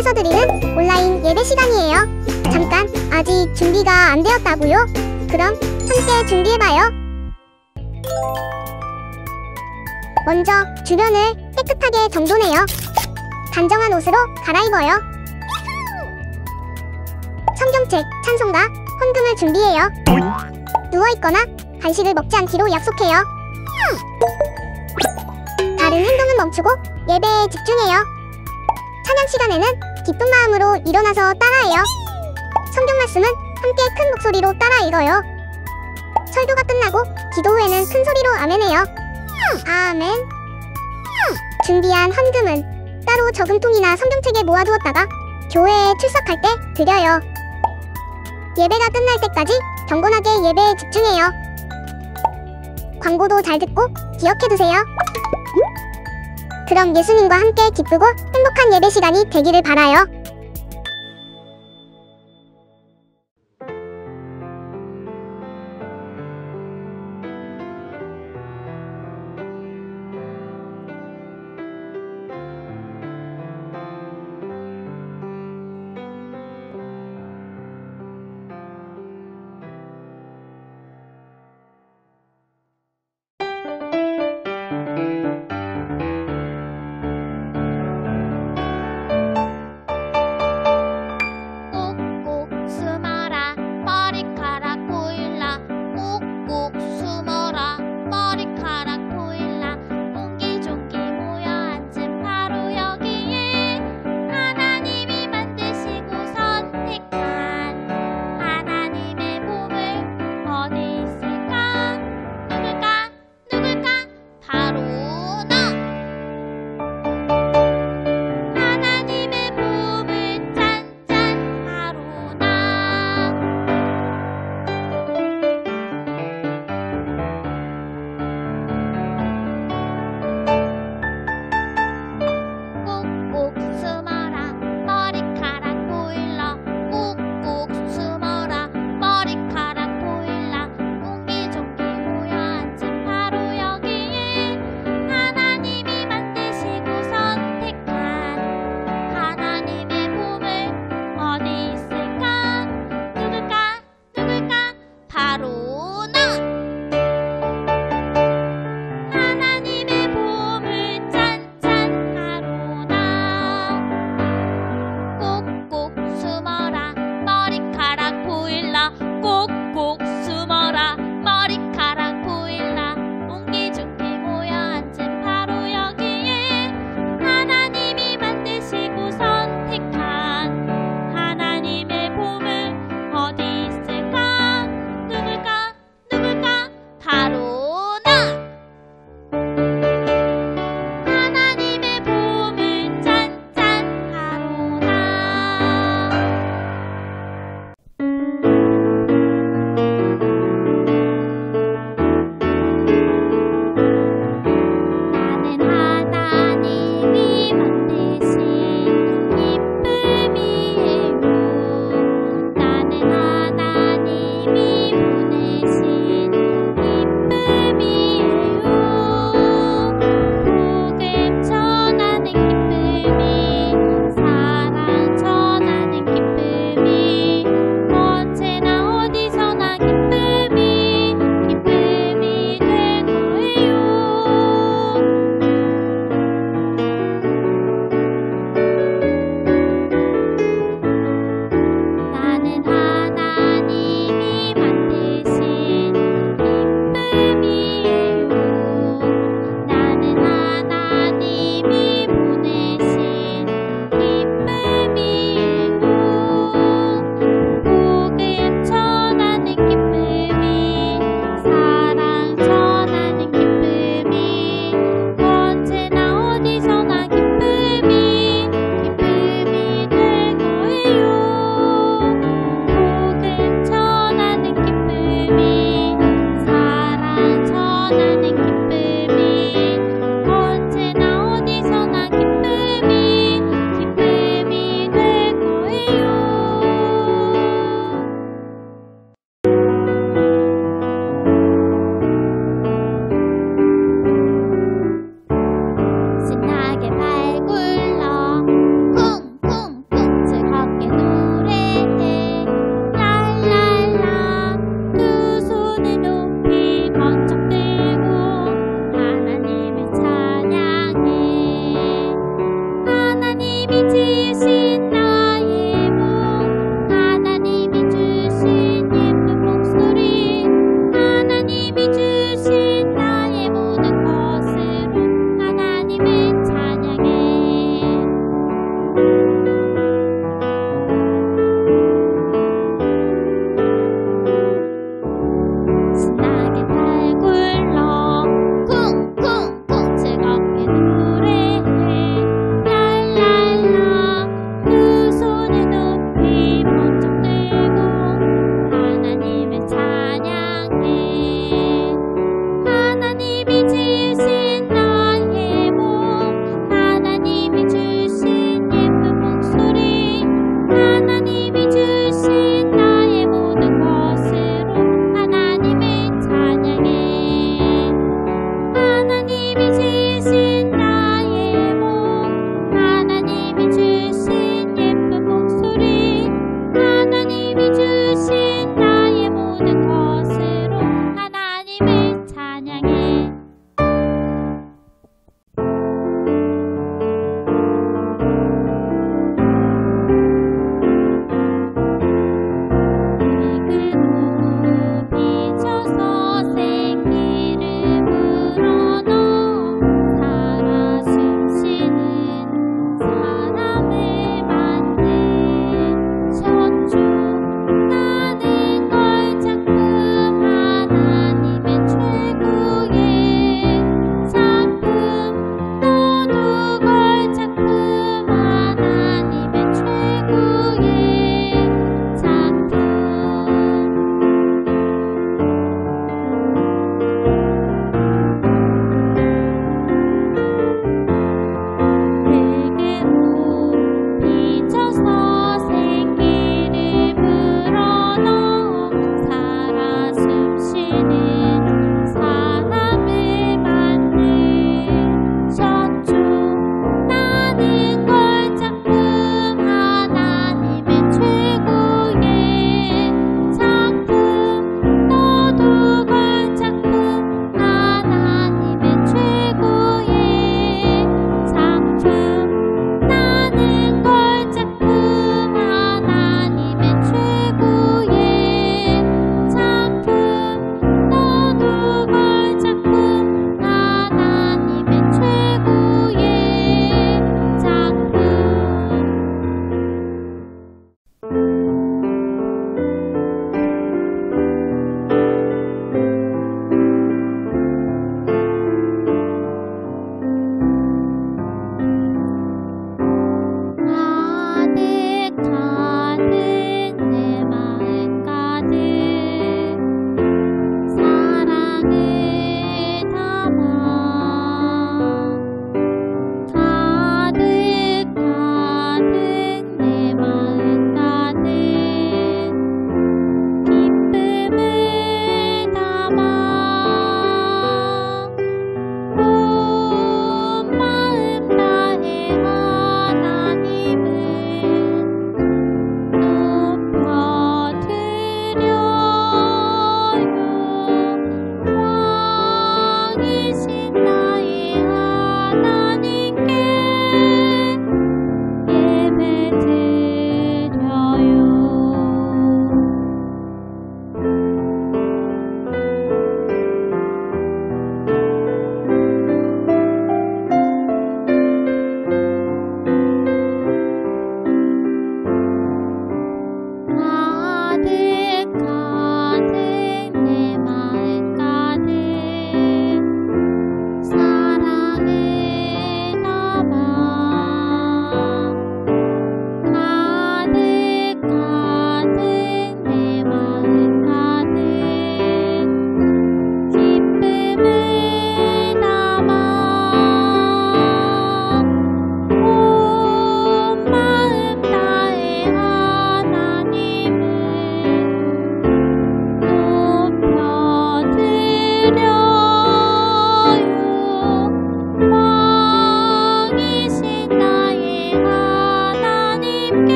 방송에서 드리는 온라인 예배 시간이에요. 잠깐, 아직 준비가 안 되었다고요? 그럼 함께 준비해봐요. 먼저 주변을 깨끗하게 정돈해요. 단정한 옷으로 갈아입어요. 성경책, 찬송가, 헌금을 준비해요. 누워있거나 간식을 먹지 않기로 약속해요. 다른 행동은 멈추고 예배에 집중해요. 찬양 시간에는 기쁜 마음으로 일어나서 따라해요. 성경 말씀은 함께 큰 목소리로 따라 읽어요. 설교가 끝나고 기도 후에는 큰 소리로 아멘해요. 아멘. 준비한 헌금은 따로 저금통이나 성경책에 모아두었다가 교회에 출석할 때 드려요. 예배가 끝날 때까지 경건하게 예배에 집중해요. 광고도 잘 듣고 기억해두세요. 그럼 예수님과 함께 기쁘고 행복한 예배 시간이 되기를 바라요.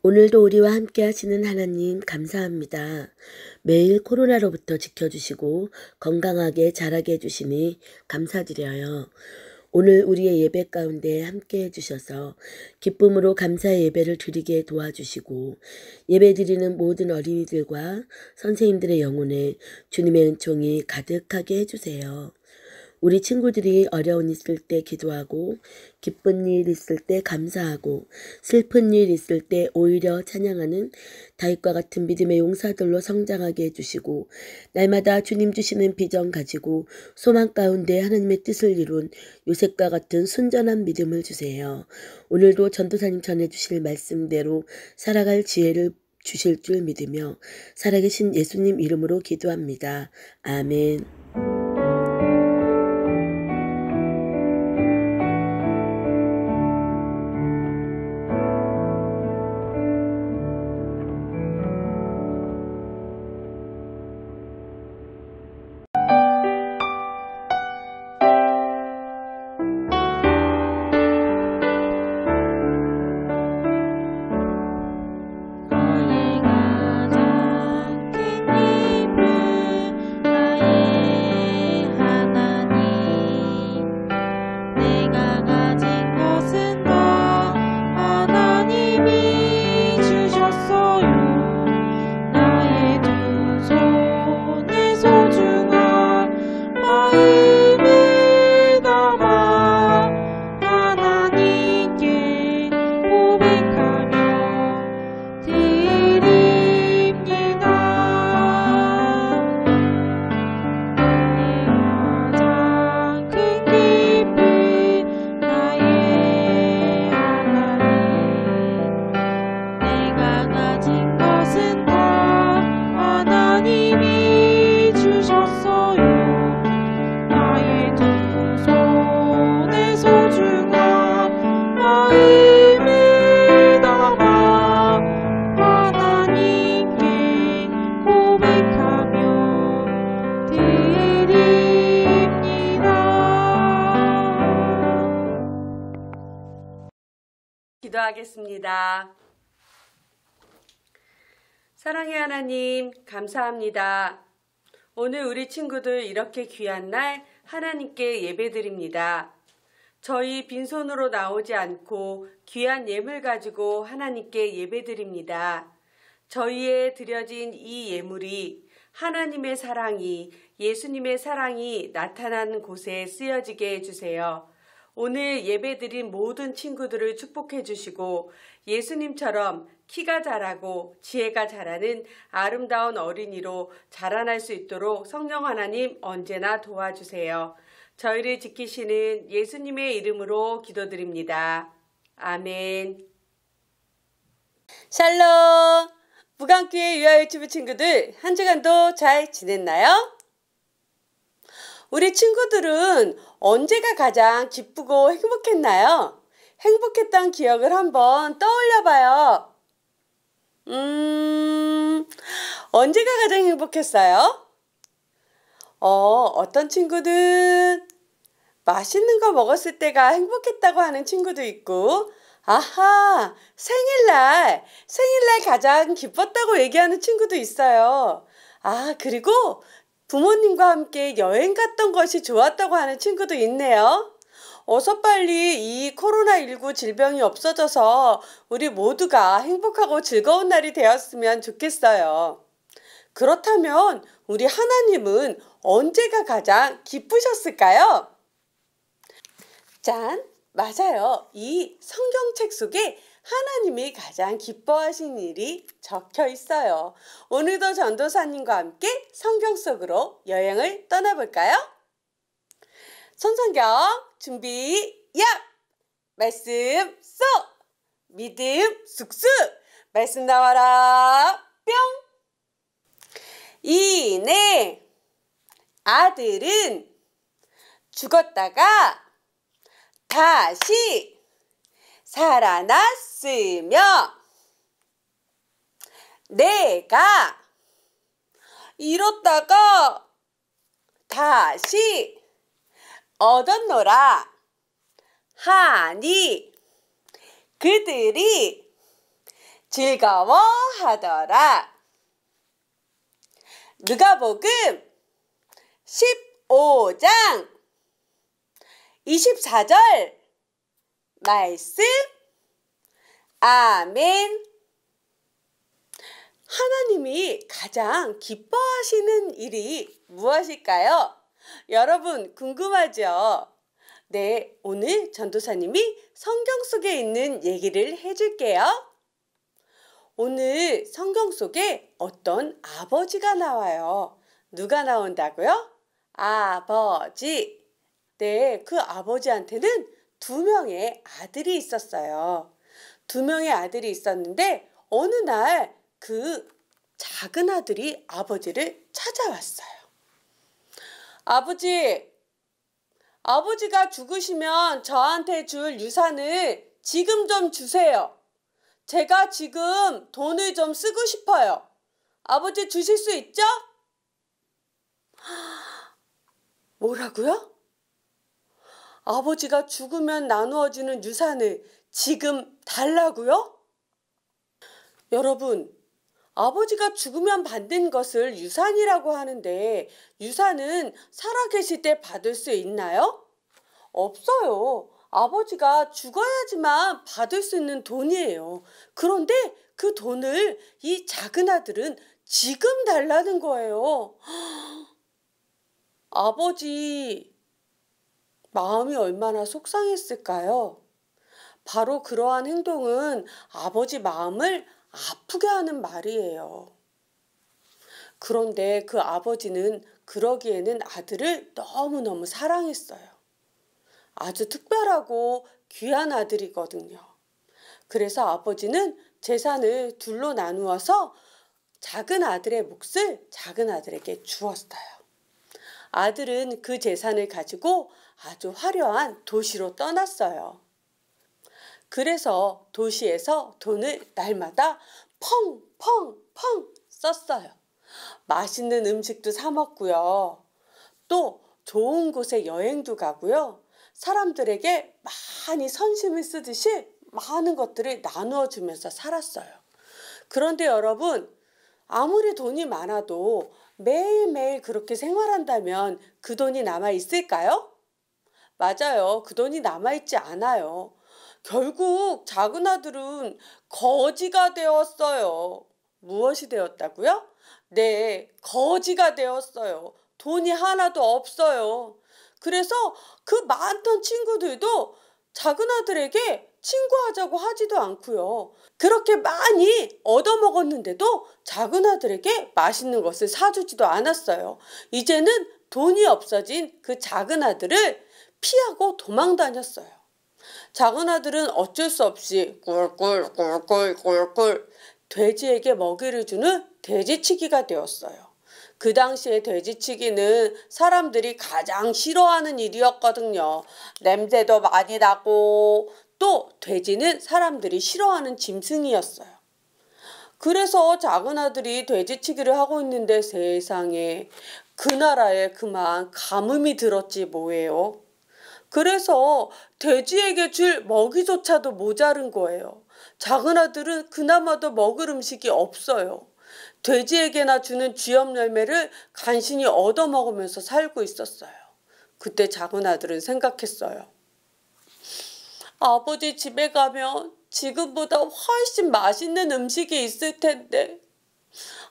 오늘도 우리와 함께 하시는 하나님 감사합니다. 매일 코로나로부터 지켜주시고 건강하게 자라게 해주시니 감사드려요. 오늘 우리의 예배 가운데 함께 해주셔서 기쁨으로 감사의 예배를 드리게 도와주시고 예배 드리는 모든 어린이들과 선생님들의 영혼에 주님의 은총이 가득하게 해주세요. 우리 친구들이 어려운 일 있을 때 기도하고 기쁜 일 있을 때 감사하고 슬픈 일 있을 때 오히려 찬양하는 다윗과 같은 믿음의 용사들로 성장하게 해주시고 날마다 주님 주시는 비전 가지고 소망 가운데 하나님의 뜻을 이룬 요셉과 같은 순전한 믿음을 주세요. 오늘도 전도사님 전해주실 말씀대로 살아갈 지혜를 주실 줄 믿으며 살아계신 예수님 이름으로 기도합니다. 아멘. 기도하겠습니다. 사랑의 하나님, 감사합니다. 오늘 우리 친구들 이렇게 귀한 날 하나님께 예배드립니다. 저희 빈손으로 나오지 않고 귀한 예물 가지고 하나님께 예배드립니다. 저희의 드려진 이 예물이 하나님의 사랑이, 예수님의 사랑이 나타나는 곳에 쓰여지게 해주세요. 오늘 예배드린 모든 친구들을 축복해 주시고 예수님처럼 키가 자라고 지혜가 자라는 아름다운 어린이로 자라날 수 있도록 성령 하나님 언제나 도와주세요. 저희를 지키시는 예수님의 이름으로 기도드립니다. 아멘. 샬롬! 무강교회 유아 유튜브 친구들 한 주간도 잘 지냈나요? 우리 친구들은 언제가 가장 기쁘고 행복했나요? 행복했던 기억을 한번 떠올려봐요. 언제가 가장 행복했어요? 어떤 친구는 맛있는 거 먹었을 때가 행복했다고 하는 친구도 있고, 아하, 생일날 가장 기뻤다고 얘기하는 친구도 있어요. 그리고 부모님과 함께 여행 갔던 것이 좋았다고 하는 친구도 있네요. 어서 빨리 이 코로나19 질병이 없어져서 우리 모두가 행복하고 즐거운 날이 되었으면 좋겠어요. 그렇다면 우리 하나님은 언제가 가장 기쁘셨을까요? 짠! 맞아요. 이 성경책 속에 하나님이 가장 기뻐하신 일이 적혀 있어요. 오늘도 전도사님과 함께 성경 속으로 여행을 떠나볼까요? 손성경 준비 야! 말씀 쏙! 믿음 쑥쑥! 말씀 나와라 뿅! 이내 아들은 죽었다가 다시 살아났으며 내가 잃었다가 다시 얻었노라 하니 그들이 즐거워하더라. 누가복음 15장 24절 말씀. 아멘. 하나님이 가장 기뻐하시는 일이 무엇일까요? 여러분 궁금하죠? 네, 오늘 전도사님이 성경 속에 있는 얘기를 해줄게요. 오늘 성경 속에 어떤 아버지가 나와요. 누가 나온다고요? 아버지. 네, 그 아버지한테는 2명의 아들이 있었어요. 2명의 아들이 있었는데 어느 날 그 작은 아들이 아버지를 찾아왔어요. 아버지가 죽으시면 저한테 줄 유산을 지금 좀 주세요. 제가 지금 돈을 좀 쓰고 싶어요. 아버지 주실 수 있죠? 뭐라고요? 아버지가 죽으면 나누어지는 유산을 지금 달라고요? 여러분, 아버지가 죽으면 받는 것을 유산이라고 하는데 유산은 살아계실 때 받을 수 있나요? 없어요. 아버지가 죽어야지만 받을 수 있는 돈이에요. 그런데 그 돈을 이 작은 아들은 지금 달라는 거예요. 아버지 마음이 얼마나 속상했을까요? 바로 그러한 행동은 아버지 마음을 아프게 하는 말이에요. 그런데 그 아버지는 그러기에는 아들을 너무너무 사랑했어요. 아주 특별하고 귀한 아들이거든요. 그래서 아버지는 재산을 둘로 나누어서 작은 아들의 몫을 작은 아들에게 주었어요. 아들은 그 재산을 가지고 아주 화려한 도시로 떠났어요. 그래서 도시에서 돈을 날마다 펑펑펑 썼어요. 맛있는 음식도 사 먹고요. 또 좋은 곳에 여행도 가고요. 사람들에게 많이 선심을 쓰듯이 많은 것들을 나누어 주면서 살았어요. 그런데 여러분, 아무리 돈이 많아도 매일매일 그렇게 생활한다면 그 돈이 남아 있을까요? 맞아요. 그 돈이 남아있지 않아요. 결국 작은 아들은 거지가 되었어요. 무엇이 되었다고요? 네, 거지가 되었어요. 돈이 하나도 없어요. 그래서 그 많던 친구들도 작은 아들에게 친구하자고 하지도 않고요. 그렇게 많이 얻어먹었는데도 작은 아들에게 맛있는 것을 사주지도 않았어요. 이제는 돈이 없어진 그 작은 아들을 피하고 도망 다녔어요. 작은 아들은 어쩔 수 없이 꿀꿀꿀꿀꿀꿀 돼지에게 먹이를 주는 돼지치기가 되었어요. 그 당시에 돼지치기는 사람들이 가장 싫어하는 일이었거든요. 냄새도 많이 나고 또 돼지는 사람들이 싫어하는 짐승이었어요. 그래서 작은 아들이 돼지치기를 하고 있는데 세상에 그 나라에 그만 가뭄이 들었지 뭐예요. 그래서 돼지에게 줄 먹이조차도 모자른 거예요. 작은 아들은 그나마도 먹을 음식이 없어요. 돼지에게나 주는 쥐염 열매를 간신히 얻어먹으면서 살고 있었어요. 그때 작은 아들은 생각했어요. 아버지 집에 가면 지금보다 훨씬 맛있는 음식이 있을 텐데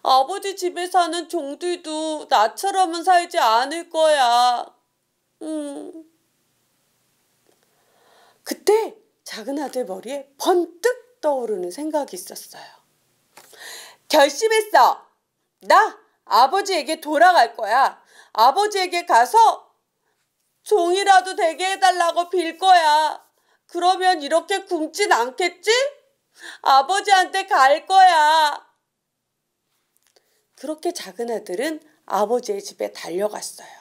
아버지 집에 사는 종들도 나처럼은 살지 않을 거야. 그때 작은 아들 머리에 번뜩 떠오르는 생각이 있었어요. 결심했어. 나 아버지에게 돌아갈 거야. 아버지에게 가서 종이라도 되게 해달라고 빌 거야. 그러면 이렇게 굶진 않겠지? 아버지한테 갈 거야. 그렇게 작은 아들은 아버지의 집에 달려갔어요.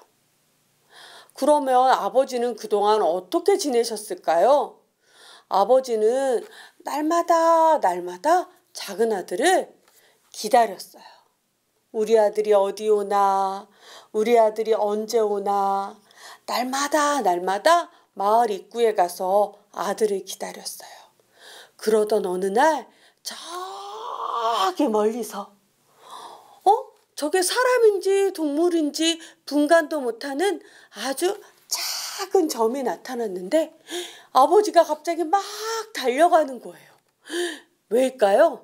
그러면 아버지는 그동안 어떻게 지내셨을까요? 아버지는 날마다 작은 아들을 기다렸어요. 우리 아들이 어디 오나, 우리 아들이 언제 오나, 날마다 마을 입구에 가서 아들을 기다렸어요. 그러던 어느 날 저 저기 멀리서 저게 사람인지 동물인지 분간도 못하는 아주 작은 점이 나타났는데 아버지가 갑자기 막 달려가는 거예요. 왜일까요?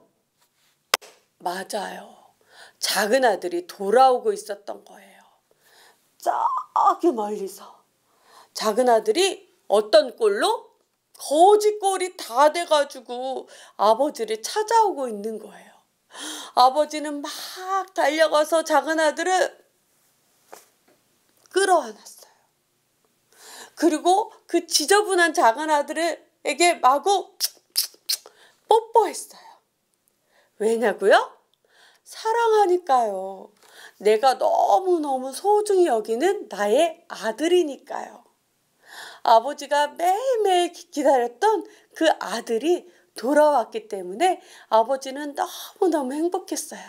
맞아요. 작은 아들이 돌아오고 있었던 거예요. 저기 멀리서. 작은 아들이 어떤 꼴로? 거지 꼴이 다 돼가지고 아버지를 찾아오고 있는 거예요. 아버지는 막 달려가서 작은 아들을 끌어안았어요. 그리고 그 지저분한 작은 아들에게 마구 뽀뽀했어요. 왜냐고요? 사랑하니까요. 내가 너무너무 소중히 여기는 나의 아들이니까요. 아버지가 매일매일 기다렸던 그 아들이 돌아왔기 때문에 아버지는 너무너무 행복했어요.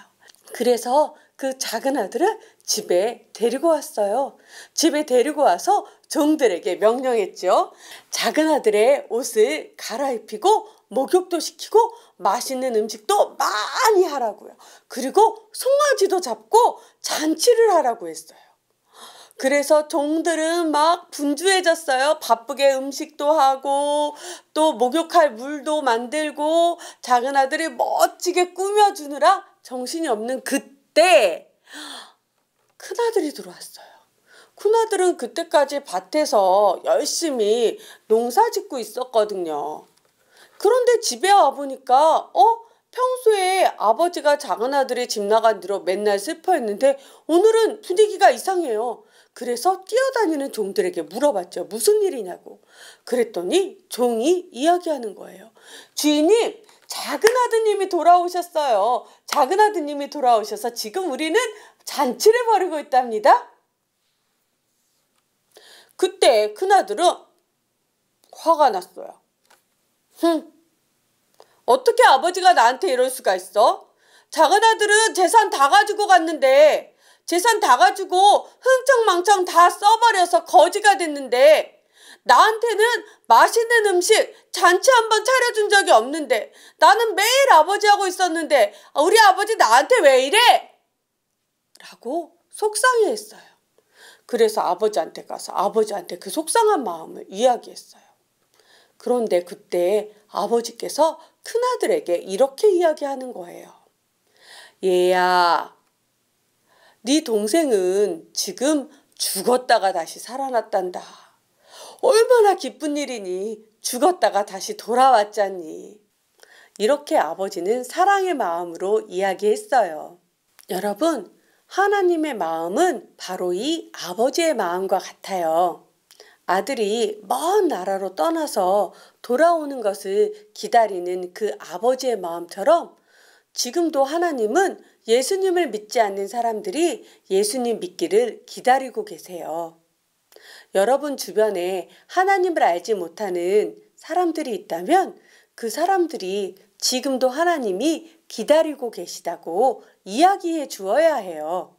그래서 그 작은 아들을 집에 데리고 왔어요. 집에 데리고 와서 종들에게 명령했죠. 작은 아들의 옷을 갈아입히고 목욕도 시키고 맛있는 음식도 많이 하라고요. 그리고 송아지도 잡고 잔치를 하라고 했어요. 그래서 종들은 막 분주해졌어요. 바쁘게 음식도 하고 또 목욕할 물도 만들고 작은 아들이 멋지게 꾸며주느라 정신이 없는 그때 큰아들이 들어왔어요. 큰아들은 그때까지 밭에서 열심히 농사 짓고 있었거든요. 그런데 집에 와보니까 평소에 아버지가 작은 아들이 집 나간 뒤로 맨날 슬퍼했는데 오늘은 분위기가 이상해요. 그래서 뛰어다니는 종들에게 물어봤죠. 무슨 일이냐고. 그랬더니 종이 이야기하는 거예요. 주인님, 작은 아드님이 돌아오셨어요. 작은 아드님이 돌아오셔서 지금 우리는 잔치를 벌이고 있답니다. 그때 큰아들은 화가 났어요. 어떻게 아버지가 나한테 이럴 수가 있어? 작은 아들은 재산 다 가지고 갔는데 재산 다 가지고 흥청망청 다 써버려서 거지가 됐는데 나한테는 맛있는 음식 잔치 한번 차려준 적이 없는데 나는 매일 아버지하고 있었는데 우리 아버지 나한테 왜 이래? 라고 속상해했어요. 그래서 아버지한테 가서 아버지한테 그 속상한 마음을 이야기했어요. 그런데 그때 아버지께서 큰아들에게 이렇게 이야기하는 거예요. 얘야, 네 동생은 지금 죽었다가 다시 살아났단다. 얼마나 기쁜 일이니. 죽었다가 다시 돌아왔잖니. 이렇게 아버지는 사랑의 마음으로 이야기했어요. 여러분, 하나님의 마음은 바로 이 아버지의 마음과 같아요. 아들이 먼 나라로 떠나서 돌아오는 것을 기다리는 그 아버지의 마음처럼 지금도 하나님은 예수님을 믿지 않는 사람들이 예수님 믿기를 기다리고 계세요. 여러분 주변에 하나님을 알지 못하는 사람들이 있다면 그 사람들이 지금도 하나님이 기다리고 계시다고 이야기해 주어야 해요.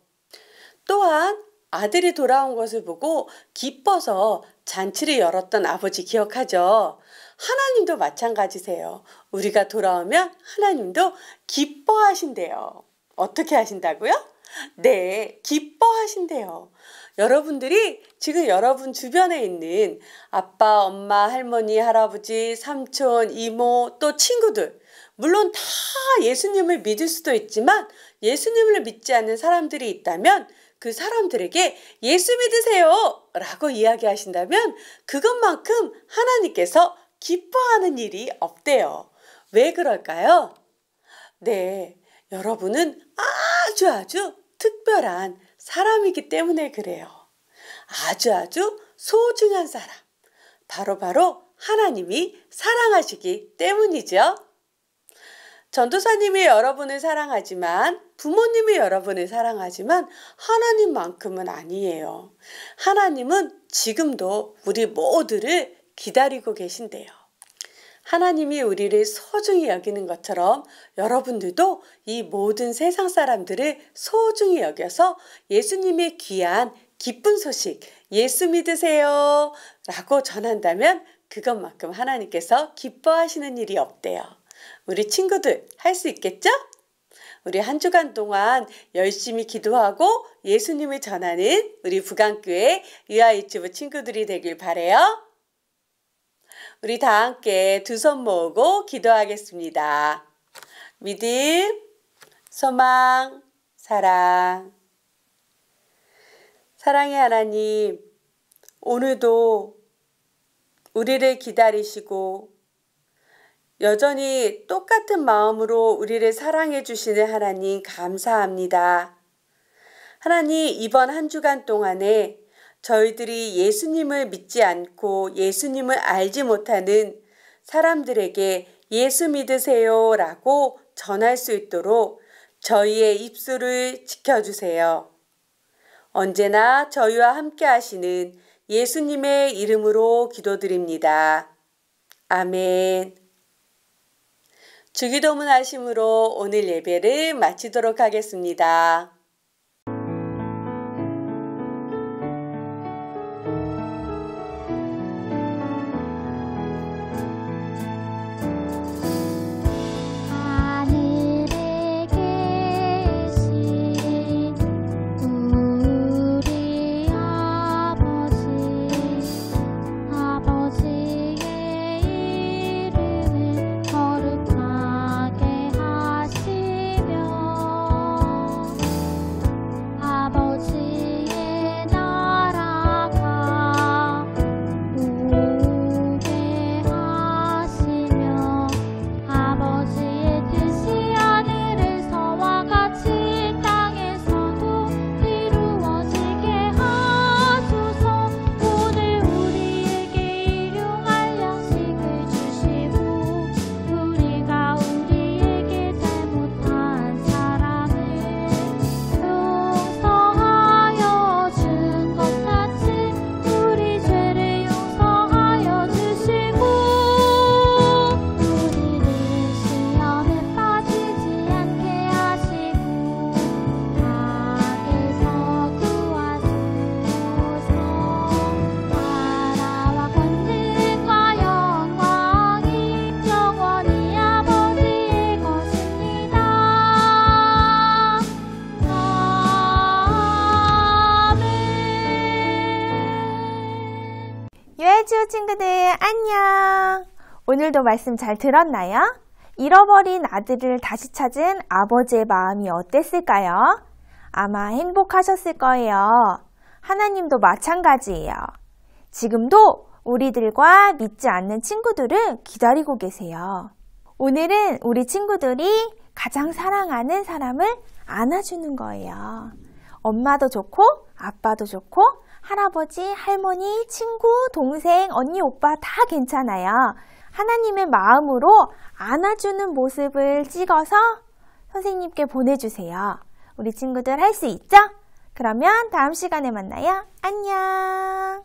또한 아들이 돌아온 것을 보고 기뻐서 잔치를 열었던 아버지 기억하죠? 하나님도 마찬가지세요. 우리가 돌아오면 하나님도 기뻐하신대요. 어떻게 하신다고요? 네, 기뻐하신대요. 여러분들이 지금 여러분 주변에 있는 아빠, 엄마, 할머니, 할아버지, 삼촌, 이모, 또 친구들, 물론 다 예수님을 믿을 수도 있지만 예수님을 믿지 않는 사람들이 있다면 그 사람들에게 예수 믿으세요 라고 이야기하신다면 그것만큼 하나님께서 기뻐하는 일이 없대요. 왜 그럴까요? 네, 여러분은 아주 특별한 사람이기 때문에 그래요. 아주 소중한 사람. 바로 하나님이 사랑하시기 때문이죠. 전도사님이 여러분을 사랑하지만 부모님이 여러분을 사랑하지만 하나님만큼은 아니에요. 하나님은 지금도 우리 모두를 기다리고 계신대요. 하나님이 우리를 소중히 여기는 것처럼 여러분들도 이 모든 세상 사람들을 소중히 여겨서 예수님의 귀한 기쁜 소식 예수 믿으세요 라고 전한다면 그것만큼 하나님께서 기뻐하시는 일이 없대요. 우리 친구들 할 수 있겠죠? 우리 한 주간 동안 열심히 기도하고 예수님을 전하는 우리 부강교회 유아유치부 친구들이 되길 바라요. 우리 다 함께 두 손 모으고 기도하겠습니다. 믿음, 소망, 사랑. 사랑의 하나님, 오늘도 우리를 기다리시고 여전히 똑같은 마음으로 우리를 사랑해 주시는 하나님 감사합니다. 하나님, 이번 한 주간 동안에 저희들이 예수님을 믿지 않고 예수님을 알지 못하는 사람들에게 예수 믿으세요 라고 전할 수 있도록 저희의 입술을 지켜주세요. 언제나 저희와 함께 하시는 예수님의 이름으로 기도드립니다. 아멘. 주기도문 하심으로 오늘 예배를 마치도록 하겠습니다. 유아유치부 친구들 안녕! 오늘도 말씀 잘 들었나요? 잃어버린 아들을 다시 찾은 아버지의 마음이 어땠을까요? 아마 행복하셨을 거예요. 하나님도 마찬가지예요. 지금도 우리들과 믿지 않는 친구들을 기다리고 계세요. 오늘은 우리 친구들이 가장 사랑하는 사람을 안아주는 거예요. 엄마도 좋고 아빠도 좋고 할아버지, 할머니, 친구, 동생, 언니, 오빠 다 괜찮아요. 하나님의 마음으로 안아주는 모습을 찍어서 선생님께 보내주세요. 우리 친구들 할 수 있죠? 그러면 다음 시간에 만나요. 안녕!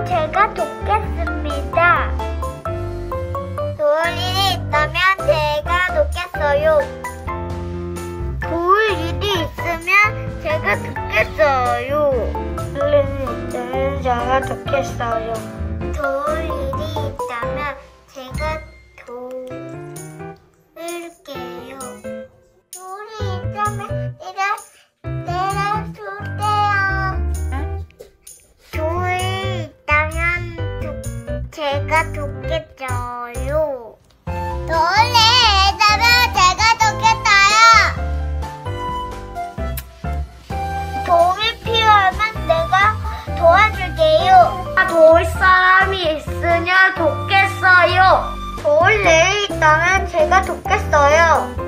제가 돕겠습니다. 도울 일이 있다면 제가 돕겠어요. 도울 일이 있으면 제가 돕겠어요. 도울 일이 있다면 제가 돕겠어요. 도울 일이 있다면 제가 도울게요. 도울이 있다면 내가 제가 돕겠어요. 도울이 있다면 제가 돕겠어요. 도움이 필요하면 내가 사람이 있으냐 돕겠어요. 좋을 일이 있다면 제가 돕겠어요.